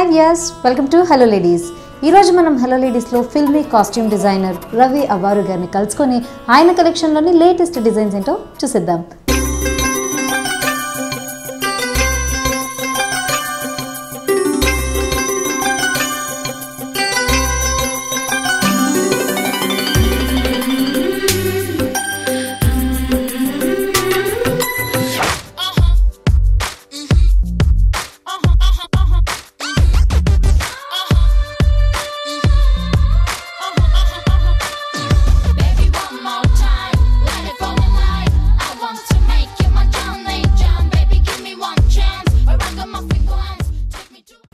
Hi viewers, welcome to Hello Ladies. ఈ రోజు మనం హలో లేడీస్ లో ఫిల్మీ కాస్ట్యూమ్ డిజైనర్ రవి అవ్వారు గారిని కలుసుకొని ఆయన కలెక్షన్ లోని లేటెస్ట్ డిజైన్స్ ఏంటో చూసేద్దాం.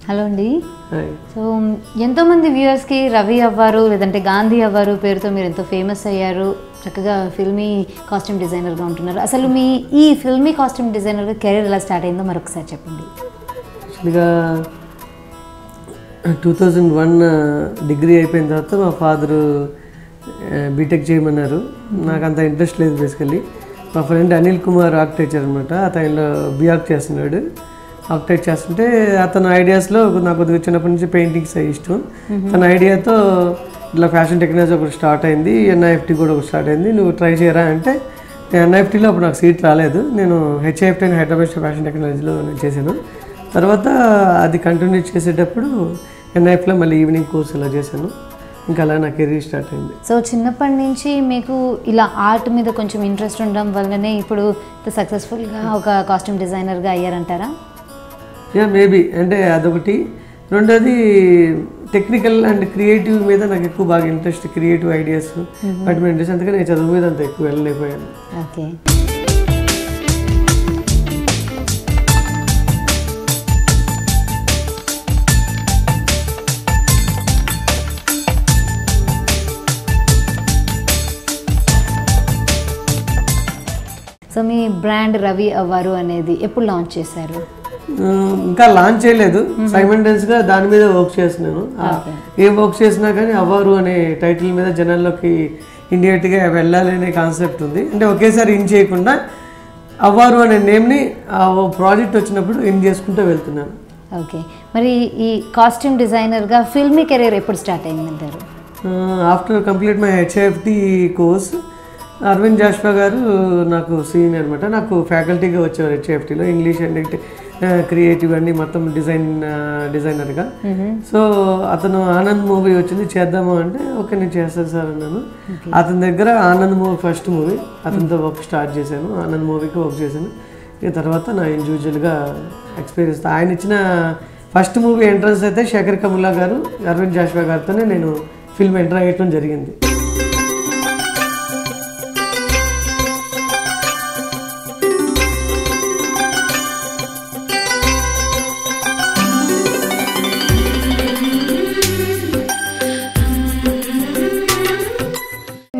హలో అండి. సో ఎంతోమంది వ్యూవర్స్కి రవి అవ్వారు లేదంటే గాంధీ అవ్వారు పేరుతో మీరు ఎంతో ఫేమస్ అయ్యారు, చక్కగా ఫిల్మీ కాస్ట్యూమ్ డిజైనర్గా ఉంటున్నారు. అసలు మీ ఈ ఫిల్మీ కాస్ట్యూమ్ డిజైనర్గా కెరీర్ ఎలా స్టార్ట్ అయిందో మరొకసారి చెప్పండి. యాక్చువల్గా 2001 డిగ్రీ అయిపోయిన తర్వాత మా ఫాదరు బీటెక్ చేయమన్నారు. నాకు అంత ఇంట్రెస్ట్ లేదు బేసికల్లీ. మా ఫ్రెండ్ అనిల్ కుమార్ ఆర్కిటెక్చర్ అనమాట, అతనిలో బీఆర్క్ చేస్తున్నాడు. ఆర్కిటెక్ట్ చేస్తుంటే అతని ఐడియాస్లో నాకు కొద్దిగా చిన్నప్పటి నుంచి పెయింటింగ్స్ ఇష్టం. తన ఐడియాతో ఇట్లా ఫ్యాషన్ టెక్నాలజీ ఒకటి స్టార్ట్ అయింది, ఎన్ఐఎఫ్టీ కూడా ఒకటి స్టార్ట్ అయింది. నువ్వు ట్రై చేయరా అంటే ఎన్ఐఎఫ్టీలో అప్పుడు నాకు సీట్ రాలేదు. నేను హెచ్ఐఎఫ్టీ అని హైదరాబాద్ ఫ్యాషన్ టెక్నాలజీలో నేను చేశాను. తర్వాత అది కంటిన్యూ చేసేటప్పుడు ఎన్ఐఎఫ్లో మళ్ళీ ఈవినింగ్ కోర్స్ ఇలా చేశాను. ఇంకా అలా నా కెరీర్ స్టార్ట్ అయింది. సో చిన్నప్పటి నుంచి మీకు ఇలా ఆర్ట్ మీద కొంచెం ఇంట్రెస్ట్ ఉండడం వల్లనే ఇప్పుడు సక్సెస్ఫుల్గా ఒక కాస్ట్యూమ్ డిజైనర్గా అయ్యారంటారా? యా మేబీ, అంటే అదొకటి. రెండోది టెక్నికల్ అండ్ క్రియేటివ్ మీద నాకు ఎక్కువ బాగా ఇంట్రెస్ట్, క్రియేటివ్ ఐడియాస్ వాటి మీద ఇంట్రెస్ట్. అందుకని నేను చదువు మీద అంత ఎక్కువ వెళ్ళలేకపోయాను. ఓకే. సో మీ బ్రాండ్ రవి అవ్వారు అనేది ఎప్పుడు లాంచ్ చేశారు? ఇంకా లాంచ్ చేయలేదు, సైమల్టేనియస్గా దాని మీద వర్క్ చేస్తున్నాను. ఏ వర్క్ చేసినా కానీ అవ్వారు అనే టైటిల్ మీద జనాల్లోకి ఇండియట్గా వెళ్ళాలి అనే కాన్సెప్ట్ ఉంది. అంటే ఒకేసారి ఇన్ చేయకుండా అవ్వారు అనే నేమ్ని ఆ ప్రాజెక్ట్ వచ్చినప్పుడు ఇన్ చేసుకుంటూ వెళ్తున్నాను. ఓకే. మరి ఈ కాస్ట్యూమ్ డిజైనర్గా ఫిల్మీ కెరీర్ ఎప్పుడు స్టార్ట్ అయిందంటారు? After complete my HIFT course, Aravind Joshua గారు నాకు సీనియర్ అనమాట. నాకు ఫ్యాకల్టీగా వచ్చేవారు హెచ్ఐఎఫ్టీలో, ఇంగ్లీష్ అండ్ క్రియేటివ్ అన్ని మొత్తం డిజైనర్గా. సో అతను ఆనంద్ మూవీ వచ్చింది చేద్దాము అంటే ఓకే నేను చేస్తాను సార్ అన్నాను. అతని దగ్గర ఆనంద్ మూవీ ఫస్ట్ మూవీ అతనితో వర్క్ స్టార్ట్ చేశాను. ఆనంద్ మూవీకి వర్క్ చేశాను. ఇక తర్వాత నా ఇండివిజువల్గా ఎక్స్పీరియన్స్. ఆయన ఇచ్చిన ఫస్ట్ మూవీ ఎంట్రన్స్ అయితే శేఖర్ కములా గారు, అరవింద్ జాష్వా గారితోనే నేను ఫిల్మ్ ఎంటర్ అయ్యటం జరిగింది.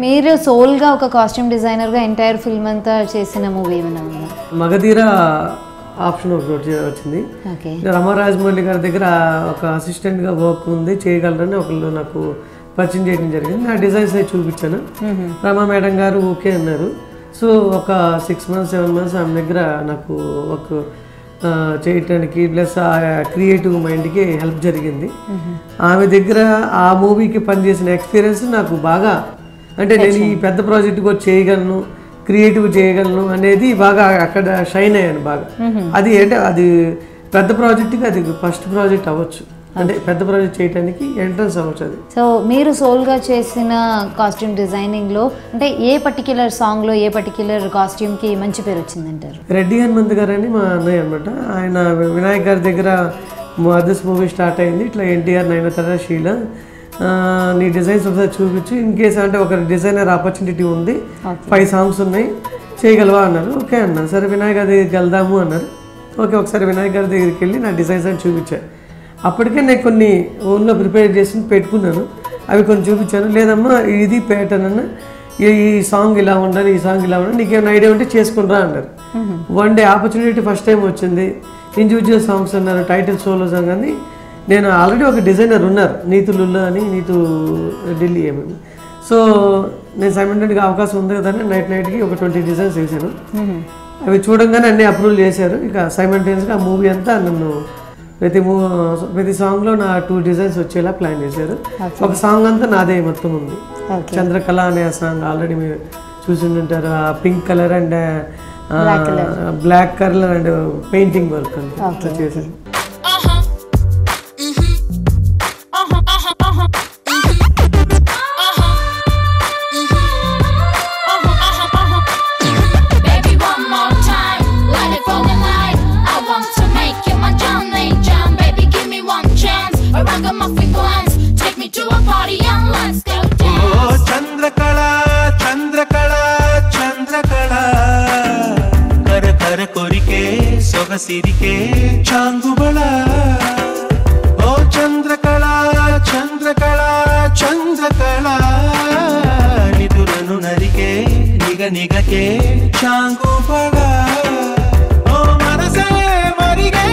మీరు సోల్గా ఒక కాస్ట్యూమ్ డిజైనర్గా ఎంటైర్ ఫిల్మ్ అంతా చేసిన మూవీ ఏమైనా ఉందా? మగధీర ఆప్షన్ ఒకటి వచ్చింది. రమారాజమౌళి గారి దగ్గర ఒక అసిస్టెంట్గా వర్క్ ఉంది, చేయగలరని ఒకళ్ళు నాకు పరిచయం చేయడం జరిగింది. నా డిజైన్స్ అయితే చూపించాను. రమా మేడం గారు ఓకే అన్నారు. సో ఒక 6 months 7 months ఆమె దగ్గర నాకు వర్క్ చేయటానికి ప్లస్ ఆ క్రియేటివ్ మైండ్కి హెల్ప్ జరిగింది. ఆమె దగ్గర ఆ మూవీకి పనిచేసిన ఎక్స్పీరియన్స్ నాకు బాగా, అంటే నేను ఈ పెద్ద ప్రాజెక్ట్కి వచ్చి చేయగలను, క్రియేటివ్ చేయగలను అనేది బాగా అక్కడ షైన్ అయ్యాను బాగా. అది అంటే అది పెద్ద ప్రాజెక్ట్కి అది ఫస్ట్ ప్రాజెక్ట్ అవ్వచ్చు, అంటే పెద్ద ప్రాజెక్ట్ చేయడానికి ఎంట్రన్స్ అవ్వచ్చు అది. సో మీరు సోల్గా చేసిన కాస్ట్యూమ్ డిజైనింగ్లో అంటే ఏ పర్టిక్యులర్ సాంగ్లో ఏ పర్టిక్యులర్ కాస్ట్యూమ్కి మంచి పేరు వచ్చిందంటారు? రెడ్డి హనుమంత్ గారు అని మా అన్నయ్య అనమాట. ఆయన వినాయక్ గారి దగ్గర అదర్స్ మూవీ స్టార్ట్ అయింది. ఇట్లా ఎన్టీఆర్, నయనతార, షీల నీ డిజైన్స్ ఒకసారి చూపించి ఇన్ కేస్ అంటే ఒక డిజైనర్ ఆపర్చునిటీ ఉంది, 5 songs ఉన్నాయి, చేయగలవా అన్నారు. ఓకే అన్నాను. సరే వినాయక్ గారి దగ్గరికి వెళ్దాము అన్నారు. ఓకే ఒకసారి వినాయక్ గారి దగ్గరికి వెళ్ళి నా డిజైన్స్ అని చూపించాను. అప్పటికే నేను కొన్ని ఓన్లో ప్రిపేర్ చేసి పెట్టుకున్నాను, అవి కొన్ని చూపించాను. లేదమ్మా ఇది ప్యాటర్న్ అన్న, ఈ సాంగ్ ఇలా ఉండాలి, ఈ సాంగ్ ఇలా ఉండాలి, నీకేమైనా ఐడియా ఉంటే చేసుకుంటా అన్నారు. 1 day ఆపర్చునిటీ ఫస్ట్ టైం వచ్చింది. ఇండివిజువల్ సాంగ్స్ అన్నారు, టైటిల్ సోలో సాంగ్ అని. నేను ఆల్రెడీ ఒక డిజైనర్ ఉన్నారు, నీతులుల్లా అని, నీతు ఢిల్లీ ఏమేమి. సో నేను సైమల్టేనియస్గా అవకాశం ఉంది కదా అని నైట్కి ఒక 20 డిజైన్స్ వేసాను. అవి చూడంగానే అన్నీ అప్రూవల్ చేశారు. ఇక సైమల్టేనియస్గా ఆ మూవీ అంతా నన్ను ప్రతి సాంగ్లో నా 2 డిజైన్స్ వచ్చేలా ప్లాన్ చేశారు. ఒక సాంగ్ అంతా నాదే మొత్తం ఉంది. చంద్రకళ అనే సాంగ్ ఆల్రెడీ మీరు చూసి ఉంటారు. ఆ pink colour and black colour and painting work అంతా చేశాను. సిరికే చాంగుబళ ఓ చంద్రకళ చంద్రకళ చంద్రకళ నిదురను నరికే నిగనిగకే చాంగుబళ ఓ మనసే మరిగే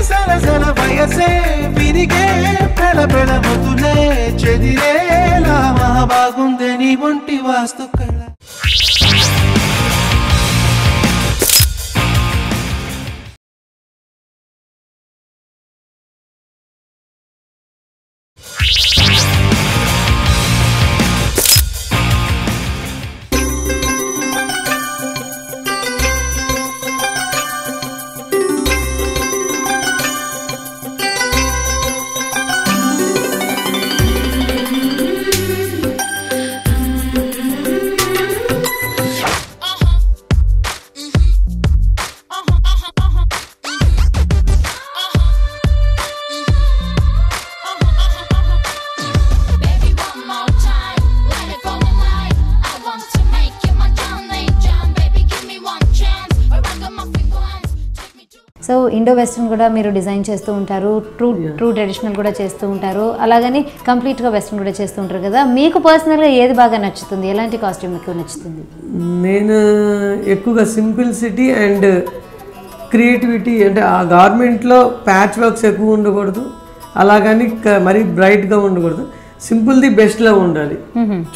సరసల వయసే విరిగే పెళ పెళ ముతులే చెదిరేలా బాగుందే నీ ఒంటి వాస్తు కళ. సో ఇండో వెస్ట్రన్ కూడా మీరు డిజైన్ చేస్తూ ఉంటారు, ట్రూ ట్రెడిషనల్ కూడా చేస్తూ ఉంటారు, అలాగని కంప్లీట్గా వెస్ట్రన్ కూడా చేస్తూ ఉంటారు కదా. మీకు పర్సనల్గా ఏది బాగా నచ్చుతుంది? ఎలాంటి కాస్ట్యూమ్ ఎక్కువ నచ్చుతుంది? నేను ఎక్కువగా సింప్లిసిటీ అండ్ క్రియేటివిటీ, అంటే ఆ గార్మెంట్లో ప్యాచ్ వర్క్స్ ఎక్కువ ఉండకూడదు, అలాగని మరీ బ్రైట్గా ఉండకూడదు, సింపుల్ది బెస్ట్లో ఉండాలి.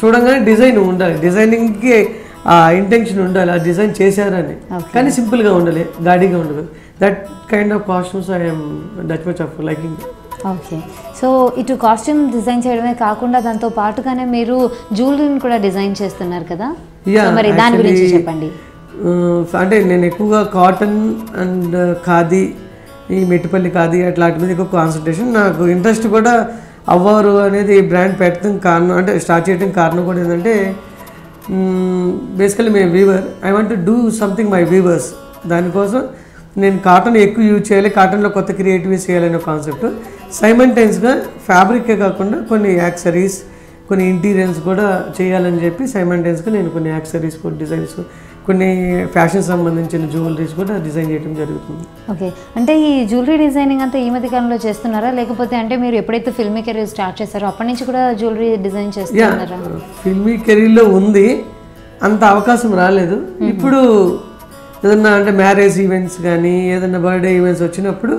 చూడంగానే డిజైన్ ఉండాలి, డిజైనింగ్కి ఆ ఇంటెన్షన్ ఉండాలి, ఆ డిజైన్ చేశారని, కానీ సింపుల్గా ఉండాలి, గాడిగా ఉండదు. That kind of costumes I am that much of liking. Okay, so ఇటు కాస్ట్యూమ్ డిజైన్ చేయడమే కాకుండా దాంతో పాటుగానే మీరు జ్యువెలరీని కూడా డిజైన్ చేస్తున్నారు కదా, మరి దాని గురించి చెప్పండి. అంటే నేను ఎక్కువగా కాటన్ అండ్ ఖాదీ, ఈ మెట్టిపల్లి ఖాదీ అట్లాంటి మీద ఎక్కువ కాన్సన్ట్రేషన్. నాకు ఇంట్రెస్ట్ కూడా అవ్వారు అనేది బ్రాండ్ పెట్టడం కారణం, అంటే స్టార్ట్ చేయడం కారణం కూడా ఏంటంటే బేసికలీ మేము weaver, I want to do something my weavers. దానికోసం నేను కాటన్ ఎక్కువ యూజ్ చేయాలి, కాటన్లో కొత్త క్రియేటివిటీస్ చేయాలనే కాన్సెప్ట్. సైమల్టైన్స్గా ఫ్యాబ్రికే కాకుండా కొన్ని యాక్సరీస్, కొన్ని ఇంటీరియర్స్ కూడా చేయాలని చెప్పి సైమల్టైన్స్గా నేను కొన్ని యాక్సరీస్, కొన్ని డిజైన్స్, కొన్ని ఫ్యాషన్ సంబంధించిన జ్యువెలరీస్ కూడా డిజైన్ చేయడం జరుగుతుంది. ఓకే, అంటే ఈ జ్యువెలరీ డిజైనింగ్ అంతా ఈ మధ్య కాలంలో చేస్తున్నారా, లేకపోతే అంటే మీరు ఎప్పుడైతే ఫిల్మీ కెరీర్ స్టార్ట్ చేస్తారో అప్పటి నుంచి కూడా జ్యువెలరీ డిజైన్ చేస్తున్నారా? ఫిల్మీ కెరీర్లో ఉంది, అంత అవకాశం రాలేదు. ఇప్పుడు ఏదన్నా అంటే మ్యారేజ్ ఈవెంట్స్ కానీ ఏదైనా బర్త్డే ఈవెంట్స్ వచ్చినప్పుడు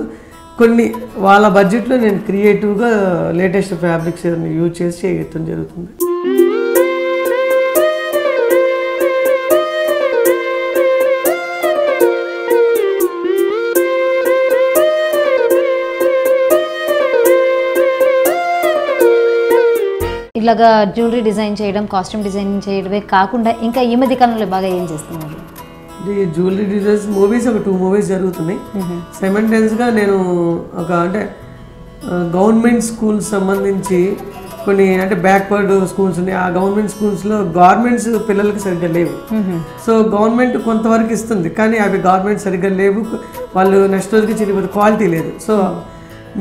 కొన్ని వాళ్ళ బడ్జెట్లో నేను క్రియేటివ్గా లేటెస్ట్ ఫ్యాబ్రిక్స్ ఏదైనా యూజ్ చేసి చేయటం జరుగుతుంది. ఇలాగా జ్యువెలరీ డిజైన్ చేయడం, కాస్ట్యూమ్ డిజైనింగ్ చేయడమే కాకుండా ఇంకా ఈ మధ్య కాలంలో బాగా ఏం చేస్తున్నారు? జ్యువెలరీ డిజైన్స్ మూవీస్ ఒక 2 మూవీస్ జరుగుతున్నాయి. సైమల్టైన్స్గా నేను ఒక అంటే గవర్నమెంట్ స్కూల్స్ సంబంధించి కొన్ని అంటే బ్యాక్వర్డ్ స్కూల్స్ ఉన్నాయి. ఆ గవర్నమెంట్ స్కూల్స్లో గవర్నమెంట్స్ పిల్లలకి సరిగ్గా లేవు. సో గవర్నమెంట్ కొంతవరకు ఇస్తుంది, కానీ అవి గవర్నమెంట్ సరిగ్గా లేవు, వాళ్ళు నెక్స్ట్ రోజుకి చిరిగిపోతే క్వాలిటీ లేదు. సో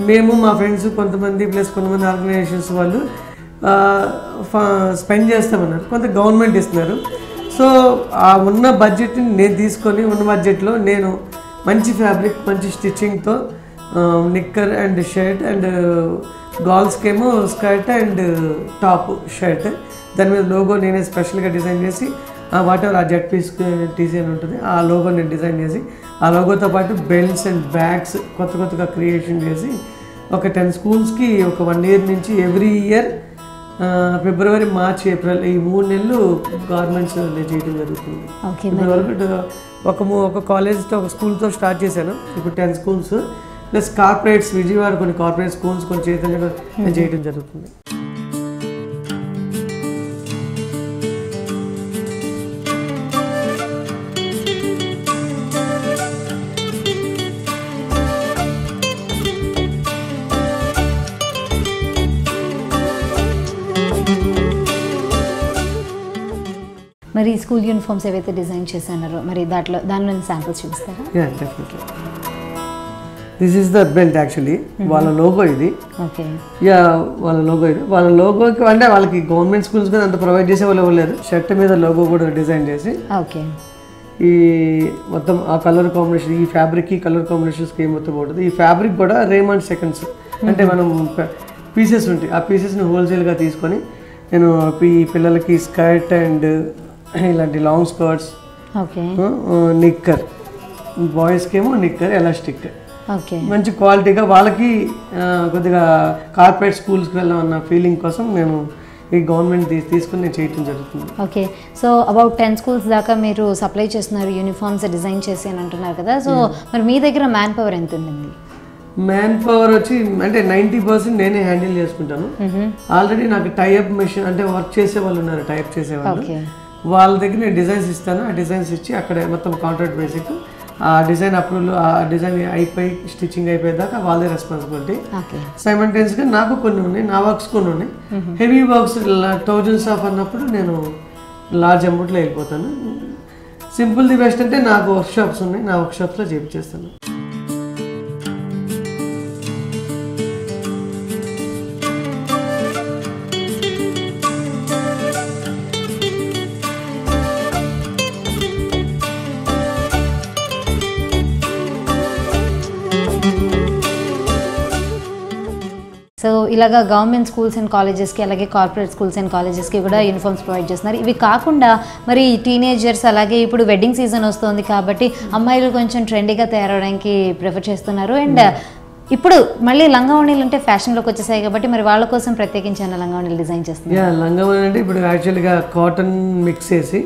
మేము మా ఫ్రెండ్స్ కొంతమంది ప్లస్ కొంతమంది ఆర్గనైజేషన్స్ వాళ్ళు స్పెండ్ చేస్తామన్నారు, కొంత గవర్నమెంట్ ఇస్తున్నారు. సో ఆ ఉన్న బడ్జెట్ని నేను తీసుకొని ఉన్న బడ్జెట్లో నేను మంచి ఫ్యాబ్రిక్, మంచి స్టిచ్చింగ్తో నిక్కర్ అండ్ షర్ట్ అండ్ గర్ల్స్కేమో స్కర్ట్ అండ్ టాప్ షర్ట్, దాని మీద లోగో నేనే స్పెషల్గా డిజైన్ చేసి వాట్ ఎవర్ ఆ జెడ్ పీస్ టీసీ అని ఉంటుంది ఆ లోగో నేను డిజైన్ చేసి ఆ లోగోతో పాటు బెల్ట్స్ అండ్ బ్యాగ్స్ కొత్తగా క్రియేషన్ చేసి ఒక 10 స్కూల్స్కి ఒక 1 ఇయర్ నుంచి every year February, March, April ఈ 3 నెలలు గవర్నమెంట్స్ చేయడం జరుగుతుంది. ఇప్పటివరకు ఒక కాలేజ్తో ఒక స్కూల్తో స్టార్ట్ చేశాను, ఇప్పుడు 10 స్కూల్స్. ప్లస్ కార్పొరేట్స్ విజయవాడ కొన్ని కార్పొరేట్ స్కూల్స్ కొన్ని చైతన్యంగా నేను చేయడం జరుగుతుంది. మరి స్కూల్ యూనిఫామ్స్ ఏవైతే డిజైన్ చేశారో మరి దానిలో శాంపిల్స్ చూపిస్తారా? Definitely. This is the belt actually, వాళ్ళ లోగో ఇది. ఓకే. వాళ్ళ లోగో ఇది. వాళ్ళ లోగోకి అంటే వాళ్ళకి గవర్నమెంట్ స్కూల్స్ కూడా అంత ప్రొవైడ్ చేసే వాళ్ళు ఇవ్వలేదు. షర్ట్ మీద లోగో కూడా డిజైన్ చేసి ఓకే ఈ మొత్తం ఆ కలర్ కాంబినేషన్, ఈ ఫ్యాబ్రిక్ ఈ కలర్ కాంబినేషన్ స్కీమ్ మొత్తం ఉంటుంది. ఈ ఫ్యాబ్రిక్ కూడా రేమండ్ సెకండ్స్ అంటే మనం పీసెస్ ఉంటాయి, ఆ పీసెస్ని హోల్సేల్గా తీసుకొని నేను ఈ పిల్లలకి స్కర్ట్ అండ్ ఇలాంటి లాంగ్ స్కర్ట్స్, ఓకే, నిక్కర్, బాయ్స్కి ఏమో నిక్కర్ ఎలాస్టిక్, ఓకే, మంచి క్వాలిటీగా వాళ్ళకి కొద్దిగా కార్పొరేట్ స్కూల్స్కి వెళ్ళామన్న ఫీలింగ్ కోసం నేను ఈ గవర్నమెంట్ తీసుకుని నేను చేయటం జరుగుతుంది. ఓకే. సో అబౌట్ 10 schools దాకా మీరు సప్లై చేస్తున్నారు, యూనిఫామ్స్ డిజైన్ చేసి అని అంటున్నారు కదా. సో మరి మీ దగ్గర మ్యాన్ పవర్ ఎంత ఉండింది? మ్యాన్ పవర్ వచ్చి అంటే 90% నేనే హ్యాండిల్ చేసుకుంటాను. ఆల్రెడీ నాకు టైఅప్ మెషిన్ అంటే వర్క్ చేసే వాళ్ళు ఉన్నారు, టైప్ చేసేవాళ్ళు. వాళ్ళ దగ్గర నేను డిజైన్స్ ఇస్తాను, ఆ డిజైన్స్ ఇచ్చి అక్కడ మొత్తం కాంట్రాక్ట్ బేసిక్ ఆ డిజైన్ అప్రూవల్, ఆ డిజైన్ అయిపోయి స్టిచ్చింగ్ అయిపోయేదాకా వాళ్ళే రెస్పాన్సిబిలిటీ. సైమల్టేనియస్గా నాకు కొన్ని ఉన్నాయి, నా వర్క్స్ కొన్ని ఉన్నాయి. హెవీ వర్క్స్ థౌజండ్స్ ఆఫ్ అన్నప్పుడు నేను లార్జ్ అమౌంట్లో వెళ్ళిపోతాను. సింపుల్ ది బెస్ట్ అంటే నాకు వర్క్షాప్స్ ఉన్నాయి, నా వర్క్షాప్స్లో చేపించేస్తాను. సో ఇలాగా గవర్నమెంట్ స్కూల్స్ అండ్ కాలేజెస్కి అలాగే కార్పొరేట్ స్కూల్స్ అండ్ కాలేజెస్కి కూడా యూనిఫామ్స్ ప్రొవైడ్ చేస్తున్నారు. ఇవి కాకుండా మరి టీనేజర్స్ అలాగే ఇప్పుడు వెడ్డింగ్ సీజన్ వస్తుంది కాబట్టి అమ్మాయిలు కొంచెం ట్రెండీగా తయారవడానికి ప్రిఫర్ చేస్తున్నారు. అండ్ ఇప్పుడు మళ్ళీ లంగావణీలు అంటే ఫ్యాషన్లోకి వచ్చేసాయి కాబట్టి మరి వాళ్ళ కోసం ప్రత్యేకించి ఏమైనా లంగావణీలు డిజైన్ చేస్తున్నారు? లంగావణి అంటే ఇప్పుడు యాక్చువల్గా కాటన్ మిక్స్ చేసి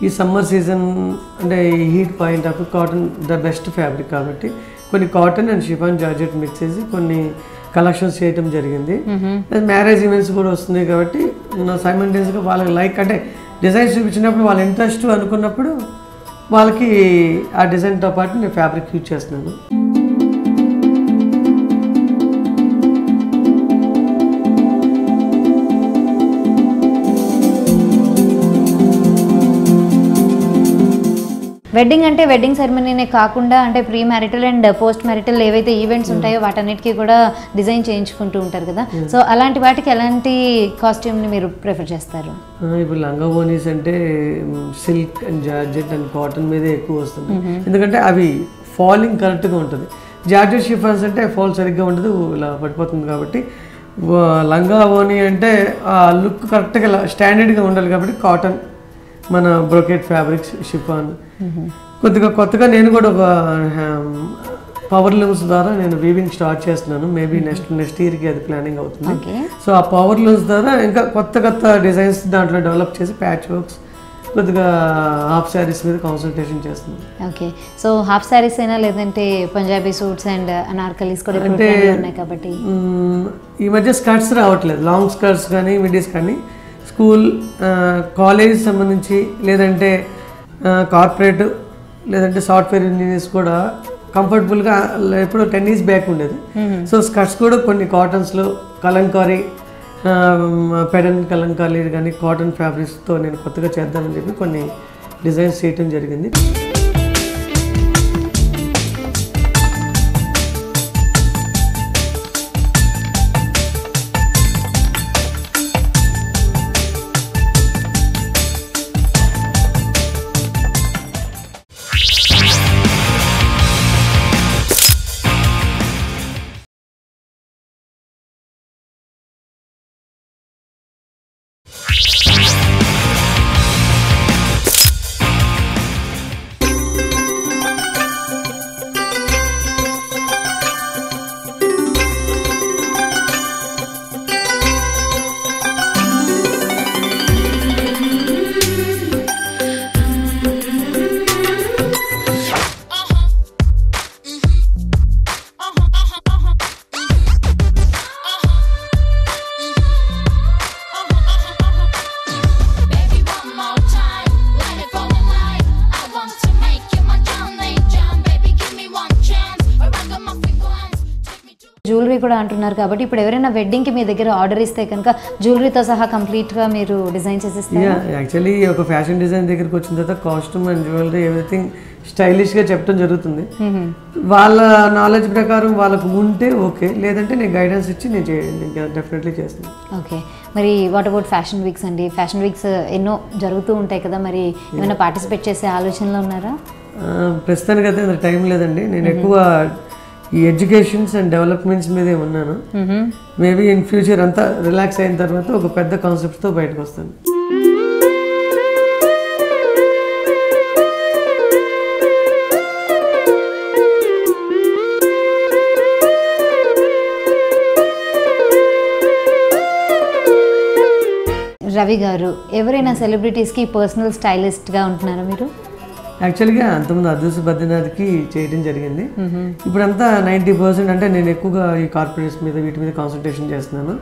ఈ సమ్మర్ సీజన్ అంటే ఈ heat point of cotton the best fabric కాబట్టి కొన్ని cotton and chiffon georgette mix చేసి కొన్ని కలెక్షన్స్ చేయటం జరిగింది. మ్యారేజ్ ఈవెంట్స్ కూడా వస్తున్నాయి కాబట్టి సైమల్టేనియస్గా వాళ్ళకి లైక్ అంటే డిజైన్స్ చూపించినప్పుడు వాళ్ళ ఇంట్రెస్ట్ అనుకున్నప్పుడు వాళ్ళకి ఆ డిజైన్తో పాటు నేను ఫ్యాబ్రిక్ యూజ్ చేస్తున్నాను. వెడ్డింగ్ అంటే వెడ్డింగ్ సెరమనీనే కాకుండా అంటే pre marital and post marital ఏవైతే ఈవెంట్స్ ఉంటాయో వాటన్నిటికీ కూడా డిజైన్ చేయించుకుంటూ ఉంటారు కదా. సో అలాంటి వాటికి ఎలాంటి కాస్ట్యూమ్ని మీరు ప్రిఫర్ చేస్తారు? ఇప్పుడు లంగావోనీస్ అంటే silk and georgette and cotton మీదే ఎక్కువ వస్తుంది, ఎందుకంటే అవి ఫాలింగ్ కరెక్ట్గా ఉంటుంది. జార్జెట్ షిఫాన్స్ అంటే ఫాల్ సరిగ్గా ఉండదు, ఇలా పడిపోతుంది. కాబట్టి లంగావోనీ అంటే ఆ లుక్ కరెక్ట్గా స్టాండర్డ్గా ఉండాలి కాబట్టి కాటన్, మన బ్రోకెట్ ఫ్యాబ్రిక్స్, షిఫాన్. కొత్తగా నేను కూడా ఒక పవర్ లూమ్స్ ద్వారా నేను వీవింగ్ స్టార్ట్ చేస్తున్నాను. మేబీ నెక్స్ట్ ఇయర్కి అది ప్లానింగ్ అవుతుంది. సో ఆ పవర్ లూమ్స్ ద్వారా ఇంకా కొత్త డిజైన్స్ దాంట్లో డెవలప్ చేసి ప్యాచ్ వర్క్స్, కొద్దిగా హాఫ్ శారీస్ మీద కాన్సన్ట్రేషన్ చేస్తున్నాను. ఓకే. సో హాఫ్ శారీస్ అయినా లేదంటే పంజాబీ సూట్స్ అండ్ అనార్కలీస్ కూడా అంటే ఉన్నాయి కాబట్టి ఈ మధ్య స్కర్ట్స్ రావట్లేదు, లాంగ్ స్కర్ట్స్ కానీ మిడ్డీస్ కానీ స్కూల్ కాలేజ్ సంబంధించి లేదంటే కార్పొరేట్ లేదంటే సాఫ్ట్వేర్ ఇంజనీర్స్ కూడా కంఫర్టబుల్గా ఎప్పుడో 10 years బ్యాక్ ఉండేది. సో స్కర్ట్స్ కూడా కొన్ని కాటన్స్లో కలంకారీ, పెడన్ కలంకారీ కానీ కాటన్ ఫ్యాబ్రిక్స్తో నేను కొత్తగా చేద్దామని చెప్పి కొన్ని డిజైన్స్ చేయటం జరిగింది. కూడా అంటున్నారు కాబట్టి ఇప్పుడు ఎవరైనా వెడ్డింగ్కి మీ దగ్గర ఆర్డర్ ఇస్తే కనుక జ్యువెలరీతో సహా కంప్లీట్గా మీరు డిజైన్ చేసేస్తారు. యాక్చువల్లీ ఒక ఫ్యాషన్ డిజైన్ దగ్గరికి వచ్చిన తర్వాత కాస్ట్యూమ్ అండ్ జ్యువెలరీ ఎవ్రీథింగ్ స్టైలిష్గా చెప్పడం జరుగుతుంది. వాళ్ళ నాలెడ్జ్ ప్రకారం వాళ్ళకు ఉంటే ఓకే, లేదంటే నేను గైడెన్స్ ఇచ్చి నేను డెఫినెట్లీ చేస్తాను. ఓకే, మరి వాట్ అబౌట్ ఫ్యాషన్ వీక్స్ అండి? ఫ్యాషన్ వీక్స్ ఎన్నో జరుగుతూ ఉంటాయి కదా, మరి ఏమైనా పార్టిసిపేట్ చేసే ఆలోచనలో ఉన్నారా? ప్రస్తుతానికి అయితే అంత టైం లేదండి. నేను ఎక్కువ ఈ ఎడ్యుకేషన్స్ అండ్ డెవలప్మెంట్స్ మీదే ఉన్నాను. మేబీ ఇన్ ఫ్యూచర్ అంతా రిలాక్స్ అయిన తర్వాత ఒక పెద్ద కాన్సెప్ట్తో బయటకు వస్తాను. రవి గారు, ఎవరైనా సెలబ్రిటీస్కి పర్సనల్ స్టైలిస్ట్గా ఉంటున్నారా మీరు? యాక్చువల్గా అంతకుముందు అదృశ్య బద్రీనాథ్కి చేయడం జరిగింది. ఇప్పుడంతా 90% అంటే నేను ఎక్కువగా ఈ కార్పొరేట్స్ మీద వీటి మీద కాన్సన్ట్రేషన్ చేస్తున్నాను.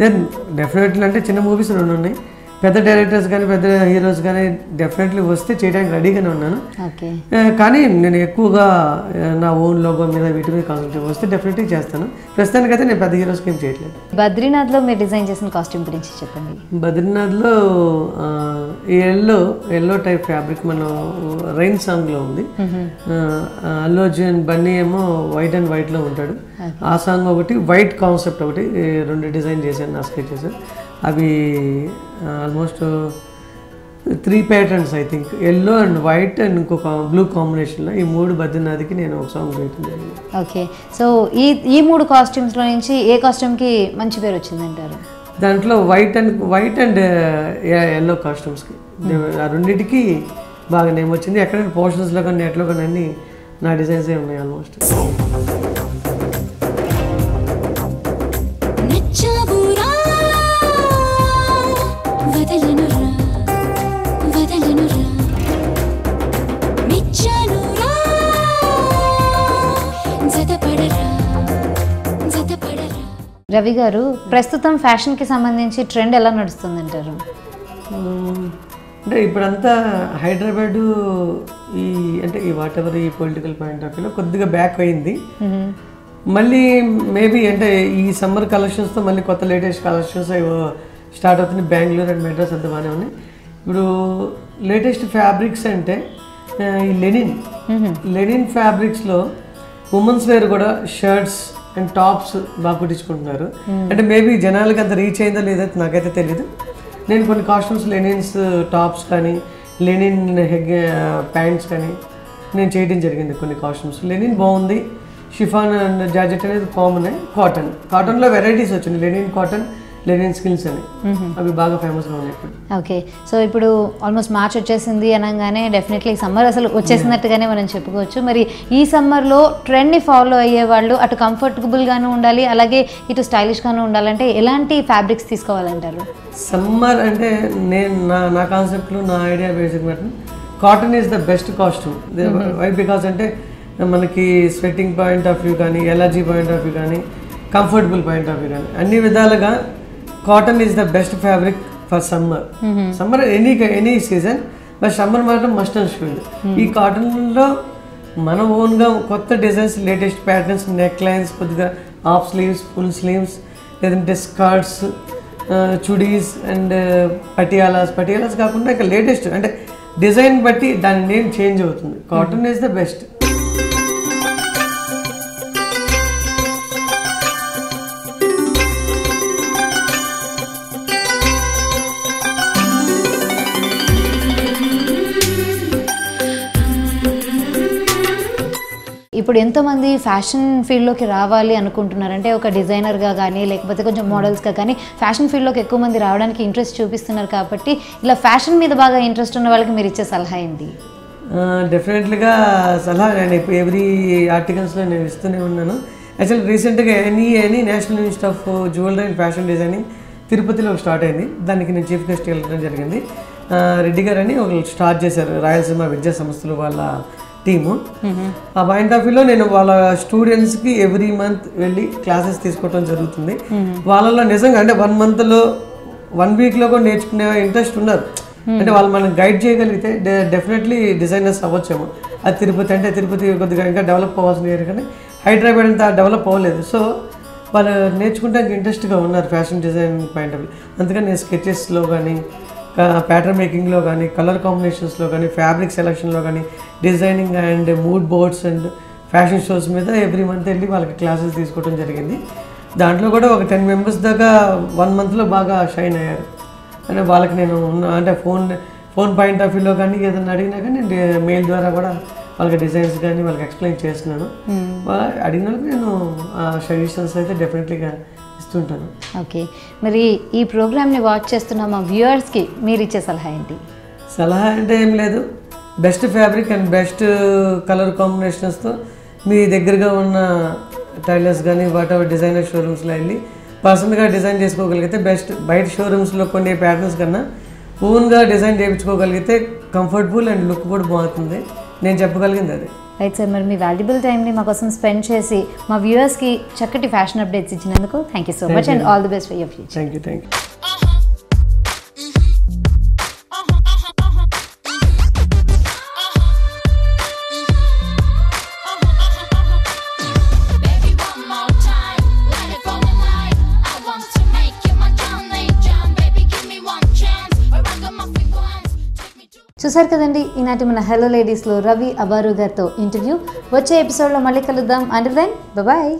దెన్ డెఫినెట్లీ అంటే చిన్న మూవీస్ 2 ఉన్నాయి. పెద్ద డైరెక్టర్స్ కానీ పెద్ద హీరోస్ కానీ డెఫినెట్లీ వస్తే చేయడానికి రెడీగానే ఉన్నాను. కానీ నేను ఎక్కువగా నా ఓన్ లోగో మీద వీటి మీద కాన్సన్ట్రేట్ వస్తే డెఫినెట్లీ చేస్తాను. ప్రస్తుతానికైతే నేను పెద్ద హీరోస్కి ఏం చేయట్లేదు. బద్రీనాథ్లో మీరు డిజైన్ చేసిన కాస్ట్యూమ్ గురించి చెప్పండి. బద్రీనాథ్లో ఎల్లో టైప్ ఫ్యాబ్రిక్ మన రైన్ సాంగ్లో ఉంది. అల్లు అర్జున్ బన్నీ ఏమో వైట్ అండ్ వైట్లో ఉంటాడు. ఆ సాంగ్ ఒకటి, వైట్ కాన్సెప్ట్ ఒకటి, 2 డిజైన్ చేశాను, నా స్కెచ్ చేశాను. అవి almost 3 patterns I think, yellow and white and ఇంకొక బ్లూ కాంబినేషన్లో ఈ 3 బద్రీనాథ్కి నేను ఒక సాంగ్ చేయటం జరిగింది. ఓకే, సో ఈ 3 కాస్ట్యూమ్స్లో నుంచి ఏ కాస్ట్యూమ్కి మంచి పేరు వచ్చిందంటారు? దాంట్లో వైట్ అండ్ ఎల్లో కాస్ట్యూమ్స్కి, ఆ రెండింటికి బాగా నేమ్ వచ్చింది. ఎక్కడైనా పోస్టర్స్లో కానీ నెట్లో కానీ అన్నీ నా డిజైన్సే ఉన్నాయి ఆల్మోస్ట్. రవి గారు, ప్రస్తుతం ఫ్యాషన్కి సంబంధించి ట్రెండ్ ఎలా నడుస్తుందంటారు? అంటే ఇప్పుడంతా హైదరాబాదు ఈ వాట్ ఎవర్ ఈ పొలిటికల్ పాయింట్ ఆఫ్ వ్యూలో కొద్దిగా బ్యాక్ అయింది. మళ్ళీ మేబీ అంటే ఈ సమ్మర్ కలెక్షన్స్తో మళ్ళీ కొత్త లేటెస్ట్ కలెక్షన్స్ స్టార్ట్ అవుతుంది. బెంగళూరు అండ్ మెడ్రాస్ అంతా బాగానే ఉన్నాయి. ఇప్పుడు లేటెస్ట్ ఫ్యాబ్రిక్స్ అంటే ఈ లెనిన్ ఫ్యాబ్రిక్స్లో ఉమెన్స్ వేర్ కూడా షర్ట్స్ అండ్ టాప్స్ బాగా కుట్టించుకుంటున్నారు. అంటే మేబీ జనాలకి అంత రీచ్ అయిందో లేదో నాకైతే తెలీదు. నేను కొన్ని కాస్ట్యూమ్స్ లెనిన్స్ టాప్స్ కానీ లెనిన్ ప్యాంట్స్ కానీ నేను చేయడం జరిగింది. కొన్ని కాస్ట్యూమ్స్ లెనిన్ బాగుంది. షిఫాన్ అండ్ జార్జెట్ అనేది కామన్. కాటన్లో వెరైటీస్ వచ్చింది, లెనిన్ కాటన్, లెనిన్ స్కిల్స్ అని, అవి బాగా ఫేమస్గా ఉన్నాయి ఇప్పుడు. ఓకే, సో ఇప్పుడు ఆల్మోస్ట్ మార్చ్ వచ్చేసింది అనగానే డెఫినెట్లీ సమ్మర్ అసలు వచ్చేసినట్టుగానే మనం చెప్పుకోవచ్చు. మరి ఈ సమ్మర్లో ట్రెండ్ని ఫాలో అయ్యే వాళ్ళు అటు కంఫర్టబుల్గాను ఉండాలి, అలాగే ఇటు స్టైలిష్గాను ఉండాలంటే ఎలాంటి ఫ్యాబ్రిక్స్ తీసుకోవాలంటారు? సమ్మర్ అంటే నేను నా కాన్సెప్ట్లో నా idea basic matter cotton is the best costume. Why because అంటే మనకి స్వెట్టింగ్ పాయింట్ ఆఫ్ వ్యూ కానీ, ఎలర్జీ పాయింట్ ఆఫ్ వ్యూ కానీ, కంఫర్టబుల్ పాయింట్ ఆఫ్ వ్యూ కానీ అన్ని విధాలుగా cotton is the best fabric for summer. Summer any season, but summer మాత్రం must and should. ఈ కాటన్లో మన ఓన్గా కొత్త designs, latest patterns, necklines, కొద్దిగా హాఫ్ స్లీవ్స్, ఫుల్ స్లీవ్స్, లేదంటే స్కర్ట్స్, చుడీస్ అండ్ పటియాలాస్ కాకుండా ఇంకా లేటెస్ట్ అంటే డిజైన్ బట్టి దాని నేమ్ చేంజ్ అవుతుంది. Cotton is the best. ఇప్పుడు ఎంతోమంది ఫ్యాషన్ ఫీల్డ్లోకి రావాలి అనుకుంటున్నారు. అంటే ఒక డిజైనర్గా కానీ లేకపోతే కొంచెం మోడల్స్గా కానీ ఫ్యాషన్ ఫీల్డ్లోకి ఎక్కువ మంది రావడానికి ఇంట్రెస్ట్ చూపిస్తున్నారు. కాబట్టి ఇలా ఫ్యాషన్ మీద బాగా ఇంట్రెస్ట్ ఉన్న వాళ్ళకి మీరు ఇచ్చే సలహా ఏంటి? డెఫినెట్లీగా సలహా నేను ఇప్పుడు ఎవ్రీ ఆర్టికల్స్లో నేను ఇస్తూనే ఉన్నాను. యాక్చువల్లీ రీసెంట్గా any national institute of jewellery and fashion designing తిరుపతిలో స్టార్ట్ అయింది. దానికి నేను చీఫ్ గెస్ట్గా వెళ్ళడం జరిగింది. రెడ్డి గారు అని ఒకళ్ళు స్టార్ట్ చేశారు, రాయలసీమ విద్యా సంస్థలు వాళ్ళ టీము. ఆ పాయింట్ ఆఫ్ వ్యూలో నేను వాళ్ళ స్టూడెంట్స్కి ఎవ్రీ మంత్ వెళ్ళి క్లాసెస్ తీసుకోవడం జరుగుతుంది. వాళ్ళలో నిజంగా అంటే 1 monthలో 1 weekలో కూడా నేర్చుకునే ఇంట్రెస్ట్ ఉన్నారు. అంటే వాళ్ళు మనం గైడ్ చేయగలిగితే డెఫినెట్లీ డిజైనర్స్ అవ్వచ్చేమో. అది తిరుపతి అంటే తిరుపతి కొద్దిగా ఇంకా డెవలప్ అవ్వాల్సిన ఏరియా, కానీ హైదరాబాద్ అంతా డెవలప్ అవ్వలేదు. సో వాళ్ళు నేర్చుకుంటానికి ఇంట్రెస్ట్గా ఉన్నారు fashion design point of view. అందుకని నేను స్కెచెస్లో కానీ ప్యాటర్న్ మేకింగ్లో కానీ కలర్ కాంబినేషన్స్లో కానీ ఫ్యాబ్రిక్ సెలక్షన్లో కానీ designing and mood boards and fashion shows మీద ఎవ్రీ మంత్ వెళ్ళి వాళ్ళకి క్లాసెస్ తీసుకోవడం జరిగింది. దాంట్లో కూడా ఒక 10 మెంబర్స్ దాకా 1 మంత్లో బాగా షైన్ అయ్యారు. అంటే వాళ్ళకి నేను అంటే ఫోన్ పాయింట్ ఆఫ్ వ్యూలో కానీ ఏదైనా అడిగినా కానీ నేను మెయిల్ ద్వారా కూడా వాళ్ళకి డిజైన్స్ కానీ వాళ్ళకి ఎక్స్ప్లెయిన్ చేస్తున్నాను. అడిగిన వాళ్ళకి నేను సజెషన్స్ అయితే డెఫినెట్లీగా ఇస్తుంటాను. ఓకే, మరి ఈ ప్రోగ్రామ్ని వాచ్ చేస్తున్న మా వ్యూవర్స్కి మీరు ఇచ్చే సలహా ఏంటి? సలహా అంటే ఏం లేదు, best fabric and best colour కాంబినేషన్స్తో మీ దగ్గరగా ఉన్న టైలర్స్ కానీ వాటెవర్ డిజైనర్ షోరూమ్స్లో వెళ్ళి పర్సనల్గా డిజైన్ చేసుకోగలిగితే బెస్ట్. బయట షోరూమ్స్లో కొన్ని ప్యాటర్న్స్ కన్నా ఓన్గా డిజైన్ చేయించుకోగలిగితే కంఫర్టబుల్ అండ్ లుక్ కూడా బాగుంటుంది. నేను చెప్పగలిగింది అది. రైట్ సార్, మరి మీ వాల్యుబుల్ టైంని మా కోసం స్పెండ్ చేసి మా వ్యూవర్స్కి చక్కటి ఫ్యాషన్ అప్డేట్స్ ఇచ్చినందుకు thank you so much and all the best for your future. Thank you. చూసారు కదండి ఈనాటి మన హలో లేడీస్లో రవి అబారు గారితో ఇంటర్వ్యూ. వచ్చే ఎపిసోడ్లో మళ్ళీ కలుద్దాం. Until then bye.